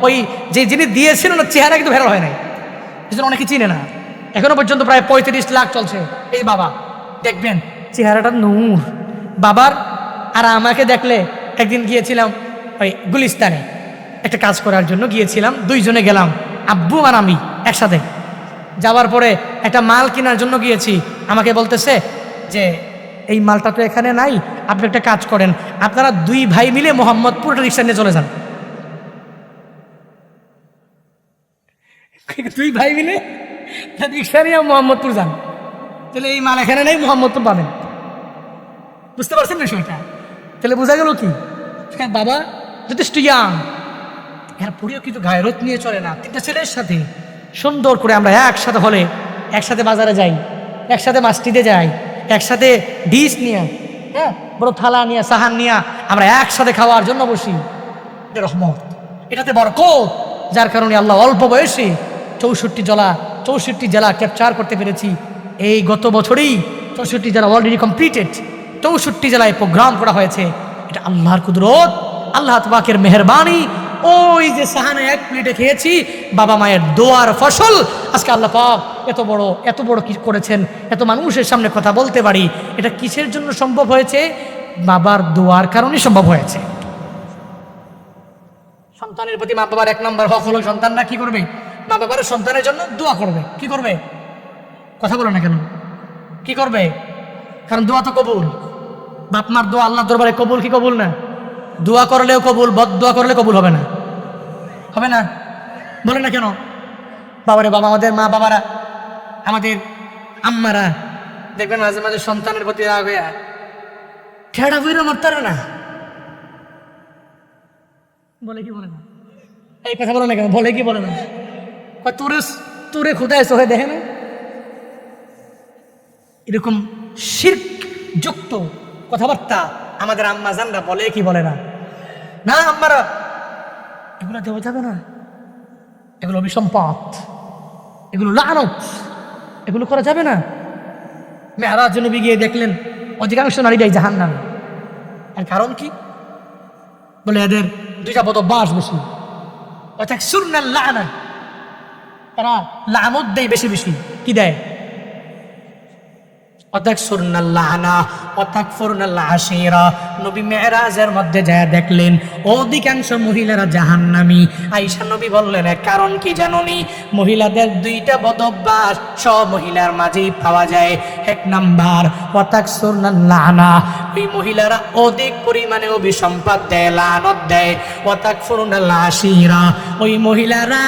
ওই যে যিনি দিয়েছিলেন না, চেহারা কিন্তু ভাইরাল হয় নাই, এজন্য অনেকে চিনে না। এখনো পর্যন্ত প্রায় 35 লাখ চলছে। এই বাবা দেখবেন চেহারাটা নূর বাবার। আর আমাকে দেখলে, একদিন গিয়েছিলাম ওই গুলিস্তানে একটা কাজ করার জন্য গিয়েছিলাম, 2 জনে গেলাম, আব্বু আর আমি একসাথে। যাওয়ার পরে একটা মাল কেনার জন্য গিয়েছি, আমাকে বলতেছে যে এই মালটা তো এখানে নাই, আপনি একটা কাজ করেন, আপনারা 2 ভাই মিলে মোহাম্মদপুর রিক্সা নিয়ে চলে যান। 2 ভাই মিলে রিক্সা নিয়ে মোহাম্মদপুর যান, তাহলে এই মাল এখানে নেই, মোহাম্মদপুর পাবেন। বুঝতে পারছেন না সেটা? তাহলে বোঝা গেল কি, বাবা যথেষ্ট ইয়াং, এরপরেও কিন্তু গায়রত নিয়ে চলে না। 3টা ছেলের সাথে সুন্দর করে আমরা একসাথে হলে, একসাথে বাজারে যাই, একসাথে মাস্টিদে যাই, একসাথে ডিশ নিয়ে, হ্যাঁ, বড় থালা নিয়ে, সাহান নিয়ে আমরা একসাথে খাওয়ার জন্য বসি। এটা রহমত, এটাতে বরকত। যার কারণে আল্লাহ অল্প বয়সে 64 জেলা ক্যাপচার করতে পেরেছি। এই গত বছরেই 64 জেলা অলরেডি কমপ্লিটেড, 64 জেলায় প্রোগ্রাম করা হয়েছে। এটা আল্লাহর কুদরত, আল্লাহ পাকের মেহেরবানি। ওই যে সাহানে 1 প্লেটে খেয়েছি, বাবা মায়ের দোয়ার ফসল। আজকে আল্লাহ পাক এত বড় কি করেছেন, এত মানুষের সামনে কথা বলতে পারি। এটা কিসের জন্য সম্ভব হয়েছে? বাবার দোয়ার কারণে সম্ভব হয়েছে। সন্তানের প্রতি মা বাবার 1 নম্বর হক হলো, সন্তানরা কি করবে? মা বাবার সন্তানের জন্য দোয়া করবে। কি করবে? কথা বলে না কেন? কি করবে? কারণ দোয়া তো কবুল। বাপ মার দোয়া আল্লাহ দরবারে কবুল কি কবুল না? দোয়া করলেও কবুল, বদ দোয়া করলে কবুল হবে না। হবে না? বলে না কেন? বাবারে বাবা, আমাদের মা বাবারা, আমাদের আম্মারা দেখবেন মাঝে মাঝে সন্তানের প্রতি রাগ হয়ে ঠেড়া বইরা মারতারে না, বলে কি বলে না? এই কথা বলে না কেন? বলে কি বলে না? তোরে খুদায় সহে দেখে না, এরকম শিরক যুক্ত কথাবার্তা আমাদের আম্মা জানরা বলে কি বলে না? না আম্মারা, এগুলো দেওয়া যাবে না, এগুলো অভিসম্পদ, এগুলো লানত, এগুলো করা যাবে না। মেরাজ নবী গিয়ে দেখলেন অধিকাংশ নারীরাই জাহান্নামে। এর কারণ কি? বলে এদের 2টা বদভ্যাস বেশি। অর্থাৎ সুন্নাল লানা, তারা লানত দেয় বেশি বেশি। কি দেয়? নবী মেরাজের মধ্যে যায় দেখলেন অধিকাংশ মহিলারা জাহান্নামী। আয়েশা নবী বললেন কারণ কি জানোনি? মহিলাদের 2টা বদভ্যাস সব মহিলার মাঝেই পাওয়া যায়। 1 নাম্বার ওয়াতাকসুরনাল লানা, ওই মহিলারা অধিক পরিমাণে অভিসম্পদ দেয়, লানত দেয়। ওয়াতাকফুরুনাল আশিরা, ওই মহিলারা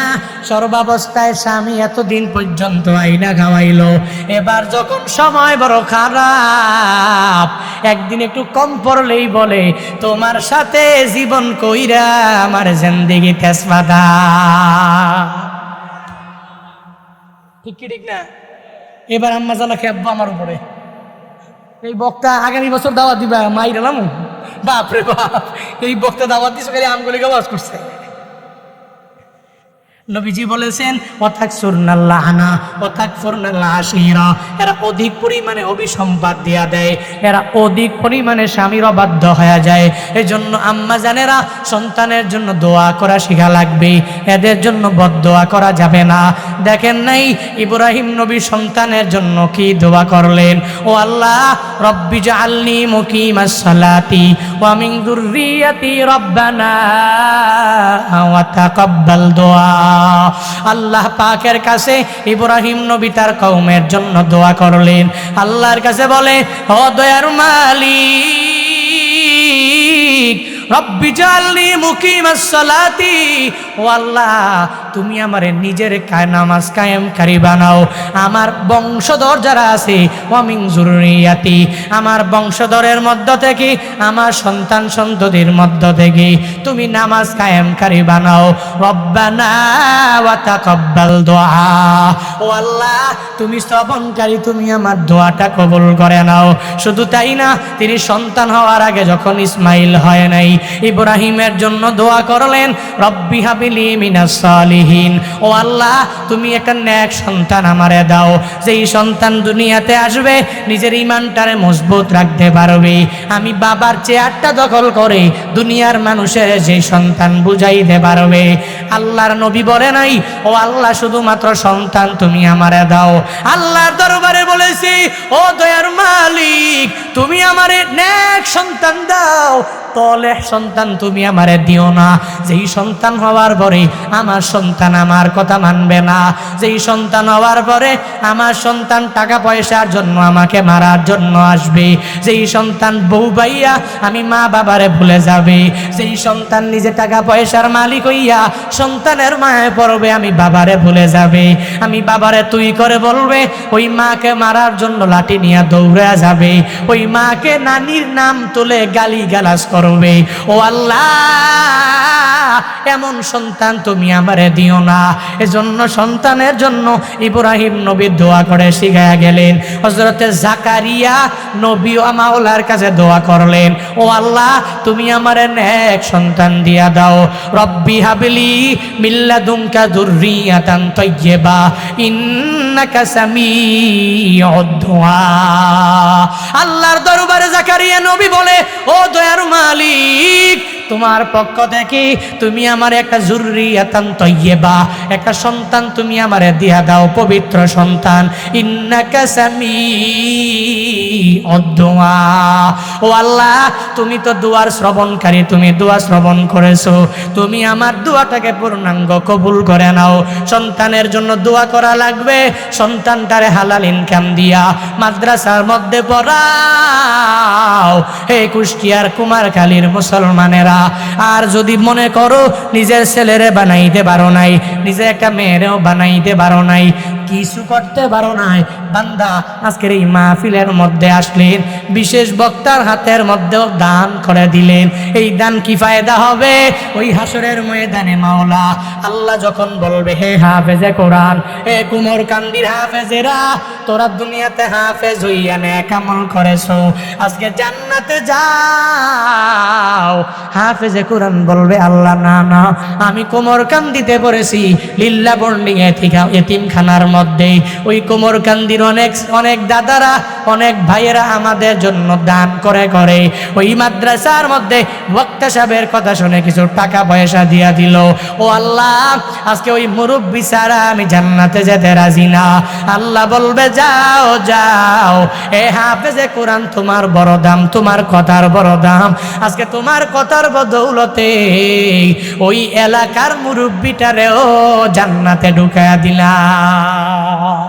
সর্বাবস্থায় স্বামী এতদিন পর্যন্ত আইনা খাওয়াইলো, এবার যখন সময় বড় খারাপ, একদিন একটু কম পড়লেই বলে তোমার সাথে জীবন কইরা আমার জিন্দেগি তেজপাতা। ঠিক কি ঠিক না? এবার আম্মা জানা খেয়ে আমার উপরে এই বক্তা আগামী বছর দাওয়াত দিবা, মাইরালাম বাপরে বাপ, এই বক্তা দাওয়াত দিছে খালি আমগুলিকে ওয়াজ করছে। নবীজি বলেছেন ওয়াতাকসুরনাল্লাহনা ওয়াতাকফুরনাল আশীরা, এরা অধিক পরিমাণে অভিসম্পাদ দিয়া দেয়, এরা অধিক পরিমাণে স্বামীর অবাধ্য হয়ে যায়। এজন্য আম্মা জানেরা সন্তানের জন্য দোয়া করা শেখা লাগবে, এদের জন্য বদদোয়া করা যাবে না। দেখেন নাই ইব্রাহিম নবী সন্তানের জন্য কি দোয়া করলেন? ও আল্লাহ রব্বি জাআলনি মুকিমাস সালাতি ওয়া মিন যুররিয়াতি রব্বানা ওয়া তাকাব্বাল দুআ। আল্লাহ পাকের কাছে ইব্রাহিম নবী তার কওমের জন্য দোয়া করলেন। আল্লাহর কাছে বলে, ও দয়ার মালিক রব্বি জাআলনি মুকিমাস সালাতি, ও আল্লাহ তুমি আমারে নিজের নামাজ কায়েমকারী বানাও, আমার বংশধর যারা আছে ওয়া মিন যুররিয়াতি, আমার বংশধরের মধ্য থেকে, আমার সন্তান সন্ততির মধ্য থেকে তুমি নামাজ কায়েমকারী বানাও। রব্বানা ওয়া তাকাব্বাল দুআ, ও আল্লাহ তুমি শ্রবণকারী, তুমি আমার দোয়াটা কবুল করে নাও। শুধু তাই না, তিনি সন্তান হওয়ার আগে যখন ইসমাইল হয় নাই, ইব্রাহিমের জন্য দোয়া করলেন রব্বি হাবিলি মিনাস সালিহিন, ও আল্লাহ তুমি একটা নেক সন্তান আমারে দাও, যেই সন্তান দুনিয়াতে আসবে নিজের ঈমানটারে মজবুত রাখতে পারবে, আমি বাবার চেয়ারটা দখল করে দুনিয়ার মানুষের যে সন্তান বুঝাইতে পারবে। আল্লাহর নবী বলে নাই ও আল্লাহ শুধুমাত্র সন্তান তুমি আমারে দাও, আল্লাহর দরবারে বলেছি ও দয়ার মালিক তুমি আমারে নেক সন্তান দাও, তলেহ সন্তান তুমি আমারে দিও না, যেই সন্তান হওয়ার পরে আমার সন্তান আমার কথা মানবে না, যেই সন্তান হওয়ার পরে আমার সন্তান টাকা পয়সার জন্য আমাকে মারার জন্য আসবে, যেই সন্তান বউ বাইয়া আমি মা বাবারে ভুলে যাবে, যেই সন্তান নিজে টাকা পয়সার মালিক হইয়া সন্তানের মায়ে পড়বে আমি বাবারে ভুলে যাবে, আমি বাবারে তুই করে বলবে, ওই মাকে মারার জন্য লাঠি নিয়ে দৌড়ে যাবে, ওই মাকে নানির নাম তুলে গালি গালাজ করবে। ও আল্লাহ এমন সন্তান তুমি আমারে দিও না। এজন্য সন্তানের জন্য ইব্রাহিম নবী দোয়া করে শিখায়া গেলেন। হযরতে জাকারিয়া নবী মাওলার কাছে দোয়া করলেন, ও আল্লাহ তুমি আমারে নেক সন্তান দিয়া দাও, রব্বি হাবলি মিন লাদুনকা যুররিয়াতান তাইয়্যিবা ইন্নাকা সামিউদ দুআ। আল্লাহর দরবারে জাকারিয়া নবী বলে, ও দয়ার মালিক তোমার পক্ষ থেকে তুমি আমার একটা যুররিয়াতান তাইয়্যিবা, একটা সন্তান তুমি আমারে দিয়া দাও, পবিত্র সন্তান, ইন্নাকা সামিউদ দুআ। ও আল্লাহ তুমি তো দুয়ার শ্রবণকারী, তুমি দোয়া শ্রবণ করেছো, তুমি আমার দোয়াটাকে পূর্ণাঙ্গ কবুল করে নাও। সন্তানের জন্য দোয়া করা লাগবে, সন্তানটারে হালাল ইনকাম দিয়া মাদ্রাসার মধ্যে পড়াও। হে কুষ্টিয়ার কুমারখালীর মুসলমানেরা, আর যদি মনে করো নিজের ছেলেরে বানাইতে পারো নাই, নিজে একটা মেয়েরেও বানাইতে পারো নাই, কিছু করতে পারো নাই, বান্দা আজকের এই মাহফিলের মধ্যে আসলেন, বিশেষ বক্তার হাতের মধ্যেও দান করে দিলেন, এই দান কি ফায়দা হবে? ওই হাসরের ময়দানে মাওলা আল্লাহ যখন বলবে, হে হাফেজে কোরআন, হে কুমরকান্দির হাফেজেরা, তোরা দুনিয়াতে হাফেজ হইয়া নেক আমল করেছো, আজকে জান্নাতে যাও। হাফেজে কোরআন বলবে, আল্লাহ না না, আমি কুমরকান্দিতে পড়েছি লিল্লা বন্ডিং এতিমখানার মধ্যে, ওই কুমরকান্দির অনেক দাদারা অনেক ভাইয়েরা আমাদের জন্য দান করে করে ওই মাদ্রাসার মধ্যে বক্তা সাহেবের কথা শুনে কিছু টাকা পয়সা দিয়া দিল। ও আল্লাহ আজকে ওই মুরব্বি ছাড়া আমি জান্নাতে যেতে রাজি না। আল্লাহ বলবে, যাও যাও, এ হাফেজে কোরআন তোমার বড় দাম, তোমার কথার বড় দাম, আজকে তোমার কথার বদৌলতে ওই এলাকার মুরব্বিটারেও জান্নাতে ঢুকায়া দিলাম।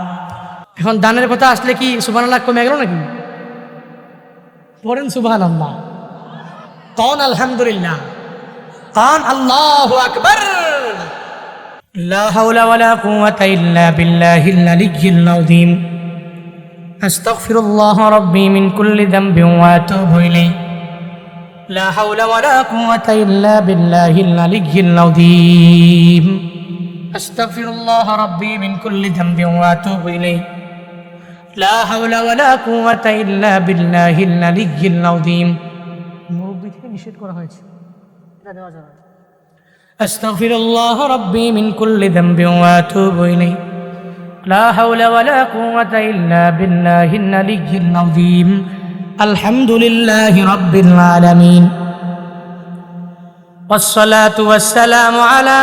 এখন দানের কথা আসলে কি সুবহানাল্লাহ কমে গেল নাকি? পড়েন সুবহানাল্লাহ, কন আলহামদুলিল্লাহ, কন আল্লাহু আকবার। লা হাওলা ওয়ালা কুওয়াতা ইল্লা বিল্লাহিল আলিয়্যিল আযীম। আস্তাগফিরুল্লাহ রাব্বি মিন কুল্লি যামবিন ওয়া আতুবু ইলাইহি। লা হাওলা ওয়ালা কুওয়াতা ইল্লা বিল্লাহিল আলিয়্যিল আযীম। আস্তাগফিরুল্লাহ রাব্বি মিন কুল্লি যামবিন ওয়া আতুবু ইলাইহি। লা হাওলা ওয়ালা কুওয়াতা ইল্লা বিল্লাহিল আলিয়্যিল আযীম। মুরব্বি নিষেধ করা হয়েছে, এটা দেওয়া যাবে না। আস্তাগফিরুল্লাহ রাব্বি মিন কুল্লি যামবিন ওয়া আতুবু ইলাইহি লা হাওলা ওয়ালা কুওয়াতা ইল্লা বিল্লাহিল আলিয়্যিল আযীম। আলহামদুলিল্লাহি রাব্বিল আলামিন والصلاة والسلام على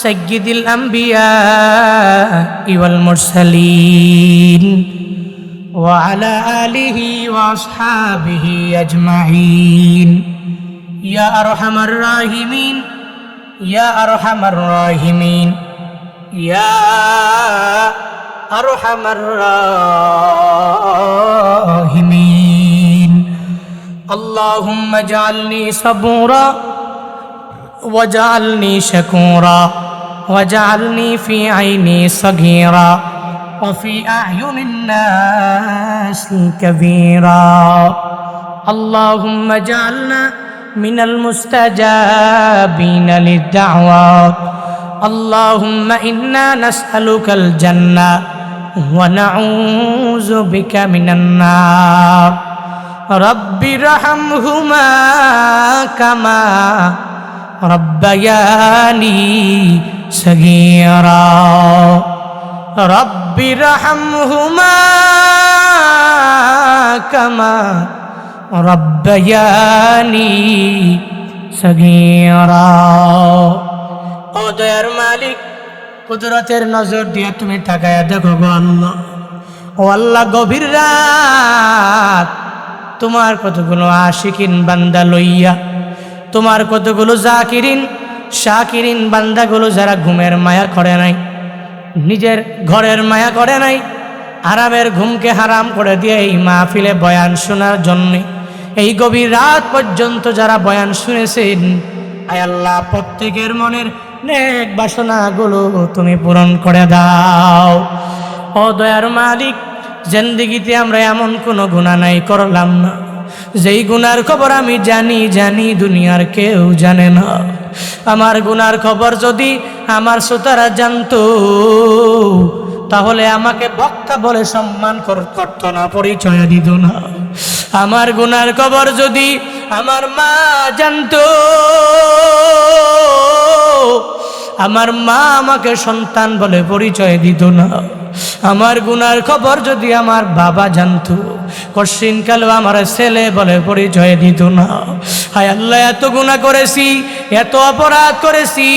سيد الأنبياء والمرسلين وعلى آله وأصحابه أجمعين يا أرحم الراحمين يا أرحم الراحمين يا أرحم الراحمين اللهم اجعلني صبورا وجعلني شكورا وجعلني في عيني صغيرا وفي أعين الناس كبيرا اللهم اجعلنا من المستجابين للدعوات اللهم إنا نسألك الجنة ونعوذ بك من النار رب ارحمهما كما ربياني صغيرا رب ارحمهما كما ربياني صغيرا ও দয়ার মালিক, কুদরতের নজর দিয়ে তুমি তাকায়া দেখো গো আল্লাহ। ও আল্লাহ, গভীর রাত তোমার কতগুলো আশিকিন বান্দা লইয়া, তোমার কতগুলো জাকিরিন শাকিরিন বান্দাগুলো যারা ঘুমের মায়া করে নাই, নিজের ঘরের মায়া করে নাই, আরামের ঘুমকে হারাম করে দিয়ে এই মাহফিলে বয়ান শোনার জন্য এই গভীর রাত পর্যন্ত যারা বয়ান শুনেছেন, আয় আল্লাহ, প্রত্যেকের মনের নেক বাসনাগুলো তুমি পূরণ করে দাও। ও দয়ার মালিক, জিন্দেগিতে আমরা এমন কোনো গুনাহ নাই করলাম না যেই গুনার খবর আমি জানি দুনিয়ার কেউ জানে না। আমার গুনার খবর যদি আমার শ্রোতারা জানতো তাহলে আমাকে বক্তা বলে সম্মান করতো না, পরিচয় দিত না। আমার গুনার খবর যদি আমার মা জানতো, আমার মা আমাকে সন্তান বলে পরিচয় দিত না। আমার গুনার খবর যদি আমার বাবা জানতো, কশিনকাল আমার ছেলে বলে পরিচয় দিত না। হায় আল্লাহ, এত গুনাহ করেছি, এত অপরাধ করেছি,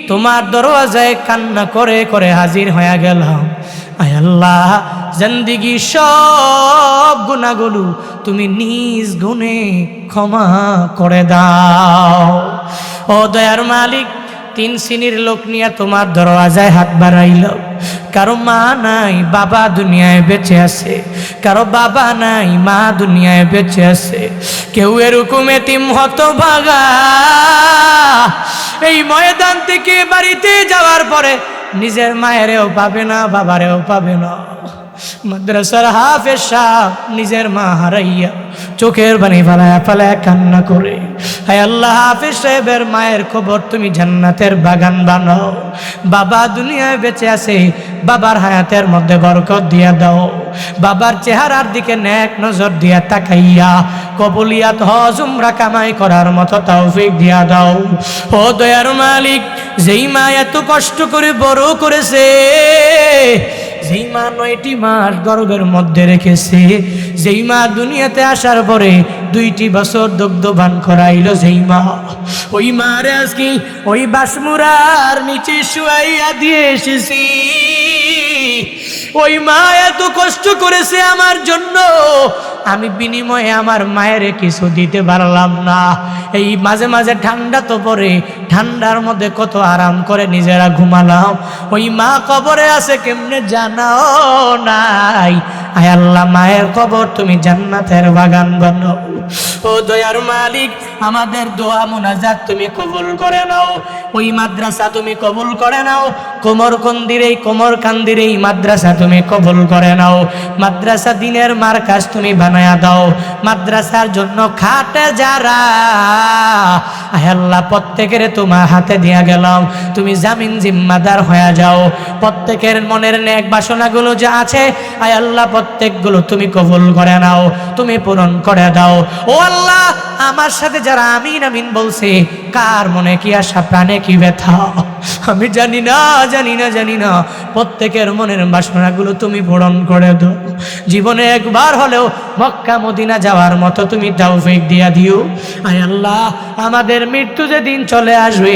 তোমার দরওয়াজায় কান্না করে করে হাজির হয়ে গেলাম। আয় আল্লাহ, জিন্দেগি সব গুনাহগুলো তুমি নিজ গুণে ক্ষমা করে দাও। ও দয়ার মালিক, 3 শ্রেণীর লোক নিয়ে তোমার দরওয়াজায় হাত বাড়াইল। কারো মা নাই, বাবা দুনিয়ায় বেঁচে আছে। কারো বাবা নাই, মা দুনিয়ায় বেঁচে আছে। কেউ এরকম এতিম হতভাগা, এই ময়দান থেকে বাড়িতে যাওয়ার পরে নিজের মায়েরও পাবে না, বাবারেও পাবে না। মাদ্রাসার হাফেজ সাহেব নিজের মা হারাইয়া চোখের পানি ফালায়া ফালায়া কান্না করে। হায় আল্লাহ, হাফেজ সাহেবের মায়ের খবর তুমি জান্নাতের বাগান বানাও। বাবা দুনিয়ায় বেঁচে আছে, বাবার হায়াতের মধ্যে বরকত দিয়া দাও। বাবার চেহারার দিকে নেক নজর দিয়া তাকাইয়া কবুলিয়াত হজ উমরা কামাই করার মতো তৌফিক দিয়া দাও। ও দয়ার মালিক, যেই মা এত কষ্ট করে বড় করেছে, যেই মা 9টি মাস গর্ভের মধ্যে রেখেছে, যেই মা দুনিয়াতে আসার পরে 2টি বছর দুগ্ধপান করাইল, যেই মা, ওই মারে আজকে ওই বাসমুরার নিচে শুয়াইয়া দিয়ে এসেছি। ওই মা এত কষ্ট করেছে আমার জন্য, আমি বিনিময়ে আমার মায়ের কিছু দিতে পারলাম না। এই মাঝে মাঝে ঠান্ডা তো পড়ে, ঠান্ডার মধ্যে কত আরাম করে নিজেরা ঘুমালাম। ওই মা কবরে আছে কেমনে জানাও নাই। আয় আল্লাহ, মায়ের কবর তুমি জান্নাতের বাগান বানাও। ও দয়ার মালিক, আমাদের দোয়া মুনাজাত তুমি কবুল করে নাও। ওই মাদ্রাসা তুমি কবুল করে নাও। কোমরকান্দির এই মাদ্রাসা তুমি কবুল করে নাও। মাদ্রাসা দিনের মার্কাজ তুমি বানায়া দাও। মাদ্রাসার জন্য খাটে যারা, আয় আল্লাহ, প্রত্যেকের তোমার হাতে দিয়া গেলাম, তুমি জামিন জিম্মাদার হয়ে যাও। প্রত্যেকের মনের নেক বাসনাগুলো যা আছে, আয় আল্লাহ, প্রত্যেকগুলো তুমি কবুল করে নাও, তুমি পূরণ করে দাও। ও আল্লাহ, আমার সাথে যারা আমিন আমিন বলছে, কার মনে কি আশা, প্রাণে কি ব্যথা, আমি জানি না, জানি না, জানি না। প্রত্যেকের মনের বাসনাগুলো তুমি পূরণ করে দাও। জীবনে একবার হলেও মক্কা মদিনা যাওয়ার মতো তুমি তৌফিক দিয়া দিও। আয় আল্লাহ, আমাদের মৃত্যু যেদিন চলে আসবে,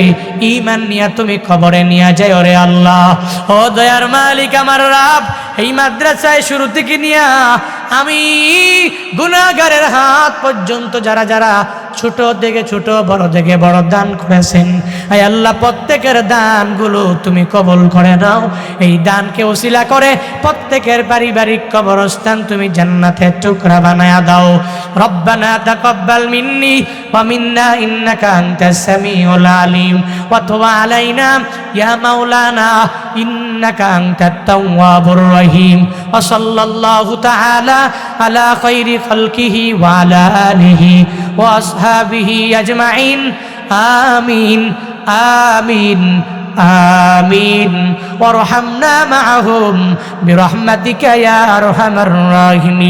ঈমান নিয়ে তুমি কবরে নিয়ে যাও রে আল্লাহ। ও দয়ার মালিক আমার রব, এই মাদ্রাসায় শুরু থেকে নিয়া আমি গুনাহগারের হাত পর্যন্ত যারা যারা ছোট থেকে ছোট, বড় থেকে বড় দান করেছেন, আয় আল্লাহ প্রত্যেকের দানগুলো তুমি কবুল করে নাও। এই দানকে ওসিলা করে প্রত্যেকের পারিবারিক কবরস্থান তুমি জান্নাতের টুকরা বানায়া দাও। রব্বানা তাকাব্বাল মিন্নি ওয়া মিন্না ইন্নাকা আনতাস সামিউল আলিম ওয়া তুব আলাইনা ইয়া মাওলানা ইন্নাকা আনতাত তাওয়াবুর রহিম। ওয়া সাল্লাল্লাহু তাআলা আলা খায়রি খালকিহি ওয়া আলা আলিহি ওয়া আসহাবিহি আজমাইন। আমিন আমিন আমিন। ওয়ারহামনা মাআহুম বিরহমাতিকা ইয়া আরহামার রাহিমিন।